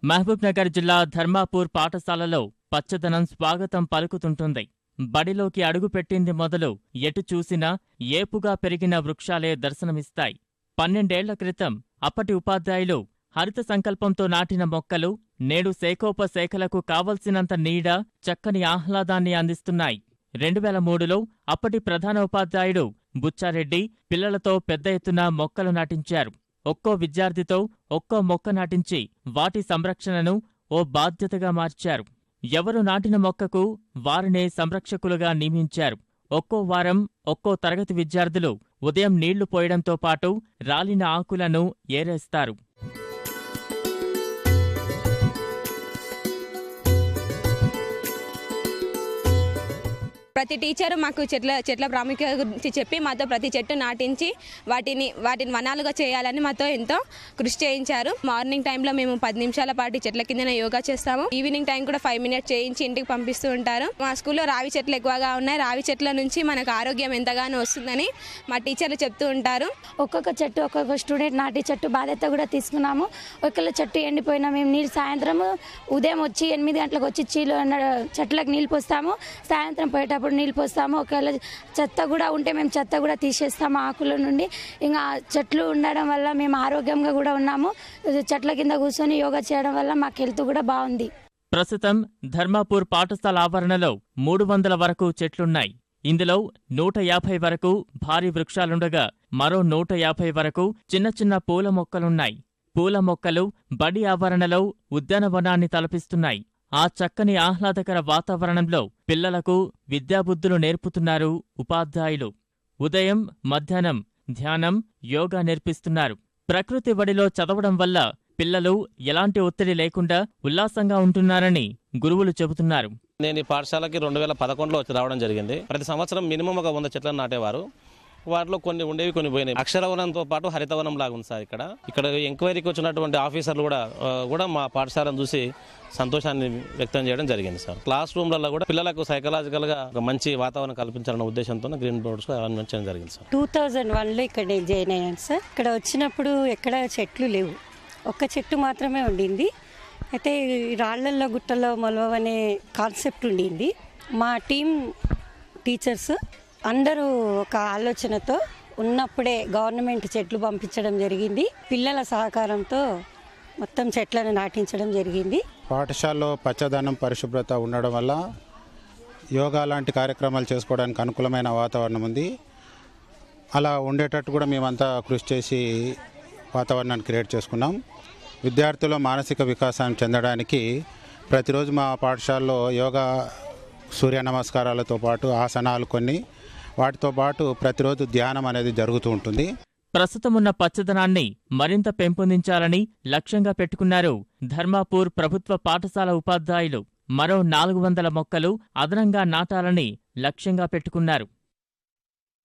మహబూబ్నగర్ జిల్లా ధర్మాపూర్ పాఠశాలలో పచ్చదనం స్వాగతం పలుకుతుంటుంది. బడిలోకి అడుగుపెట్టింది మొదలు ఎటు చూసినా ఏపుగా పెరిగిన వృక్షాలే దర్శనమిస్తాయి. 12 ఏళ్ల క్రితం అప్పటి ఉపాధ్యాయులు హరిత సంకల్పంతో నాటిన మొక్కలు నేడు శేఖోపశేఖలకు కావలసినంత నీడ, చక్కని ఆహ్లాదాన్ని అందిస్తున్నాయి. 2003లో అప్పటి ప్రధాన ఉపాధ్యాయుడు బుచ్చారెడ్డి పిల్లలతో పెద్ద ఎత్తున మొక్కలు నాటించారు. ఒక్కో విద్యార్థితో ఒక్కో మొక్క నాటించి వాటి సంరక్షణను ఓ బాధ్యతగా మార్చారు. ఎవరు నాటిన మొక్కకు వారినే సంరక్షకులుగా నియమించారు. ఒక్కో వారం ఒక్కో తరగతి విద్యార్థులు ఉదయం నీళ్లు పోయడంతో పాటు రాలిన ఆకులను ఏరేస్తారు. ప్రతి టీచరు మాకు చెట్ల ప్రాముఖ్యత గురించి చెప్పి మాతో ప్రతి చెట్టు నాటించి వాటిని వనాలుగా చేయాలని మాతో ఎంతో కృషి చేయించారు. మార్నింగ్ టైంలో మేము 10 నిమిషాల పాటు చెట్ల కిందనే యోగా చేస్తాము. ఈవినింగ్ టైం కూడా 5 మినిట్స్ చేయించి ఇంటికి పంపిస్తూ ఉంటారు. మా స్కూల్లో రావి చెట్లు ఎక్కువగా ఉన్నాయి. రావి చెట్ల నుంచి మనకు ఆరోగ్యం ఎంతగానో వస్తుందని మా టీచర్లు చెప్తూ ఉంటారు. ఒక్కొక్క చెట్టు ఒక్కొక్క స్టూడెంట్ నాటి చెట్టు బాధ్యత కూడా తీసుకున్నాము. ఒకళ్ళ చెట్టు ఎండిపోయినా మేము నీళ్ళు సాయంత్రం ఉదయం వచ్చి 8 గంటలకు వచ్చి చెట్లకు నీళ్ళు పోస్తాము. సాయంత్రం పోయేటప్పుడు నీళ్ళు పోస్తాము. ఒకవేళ చెత్త కూడా ఉంటే మేము చెత్త కూడా తీసేస్తాము ఆకుల నుండి. ఇంకా చెట్లు ఉండడం వల్ల మేము ఆరోగ్యంగా కూడా ఉన్నాము. చెట్ల కింద కూర్చొని యోగా చేయడం వల్ల మాకు హెల్త్ కూడా బాగుంది. ప్రస్తుతం ధర్మాపూర్ పాఠశాల ఆవరణలో 300 వరకు చెట్లున్నాయి. ఇందులో 150 వరకు భారీ వృక్షాలుండగా మరో 150 వరకు చిన్న చిన్న పూల మొక్కలున్నాయి. పూల మొక్కలు బడి ఆవరణలో ఉద్యానవనాన్ని తలపిస్తున్నాయి. ఆ చక్కని ఆహ్లాదకర వాతావరణంలో పిల్లలకు విద్యాబుద్ధులు నేర్పుతున్నారు ఉపాధ్యాయులు. ఉదయం, మధ్యాహ్నం ధ్యానం, యోగా నేర్పిస్తున్నారు. ప్రకృతి బడిలో చదవడం వల్ల పిల్లలు ఎలాంటి ఒత్తిడి లేకుండా ఉల్లాసంగా ఉంటున్నారని గురువులు చెబుతున్నారు. నేను ఈ పాఠశాలకి 2011లో వచ్చి రావడం జరిగింది. ప్రతి సంవత్సరం మినిమం ఒక 100 చెట్లను నాటేవారు. వాటిలో కొన్ని ఉండేవి, కొన్ని పోయినాయి. అక్షరవనంతో పాటు హరితవనం లాగా ఉంది సార్. ఇక్కడ ఎంక్వైరీకి వచ్చినటువంటి ఆఫీసర్లు కూడా మా పాఠశాలను చూసి సంతోషాన్ని వ్యక్తం చేయడం జరిగింది సార్. క్లాస్ రూమ్లలో కూడా పిల్లలకు సైకలాజికల్ గా ఒక మంచి వాతావరణం కల్పించాలన్న ఉద్దేశంతో గ్రీన్ బోర్డ్స్ అనౌన్స్ చేయడం జరిగింది సార్. 2001లో ఇక్కడ నేను జాయిన్ అయ్యాను సార్. ఇక్కడ వచ్చినప్పుడు ఎక్కడ చెట్లు లేవు, ఒక్క చెట్టు మాత్రమే ఉండింది. అయితే రాళ్లల్లో గుట్టల్లో మొలవనే కాన్సెప్ట్ ఉండింది. మా టీం టీచర్స్ అందరూ ఒక ఆలోచనతో ఉన్నప్పుడే గవర్నమెంట్ చెట్లు పంపించడం జరిగింది. పిల్లల సహకారంతో మొత్తం చెట్లను నాటించడం జరిగింది. పాఠశాలలో పచ్చదనం, పరిశుభ్రత ఉండడం వల్ల యోగా లాంటి కార్యక్రమాలు చేసుకోవడానికి అనుకూలమైన వాతావరణం ఉంది. అలా ఉండేటట్టు కూడా మేమంతా కృషి చేసి వాతావరణాన్ని క్రియేట్ చేసుకున్నాం. విద్యార్థుల మానసిక వికాసాన్ని చెందడానికి ప్రతిరోజు మా పాఠశాలలో యోగా, సూర్య నమస్కారాలతో పాటు ఆసనాలు వాటితో పాటు ప్రతిరోజు ధ్యానం అనేది జరుగుతూ ఉంటుంది. ప్రస్తుతమున్న పచ్చదనాన్ని మరింత పెంపొందించాలని లక్ష్యంగా పెట్టుకున్నారు ధర్మాపూర్ ప్రభుత్వ పాఠశాల ఉపాధ్యాయులు. మరో 400 మొక్కలు అదనంగా నాటాలని లక్ష్యంగా పెట్టుకున్నారు.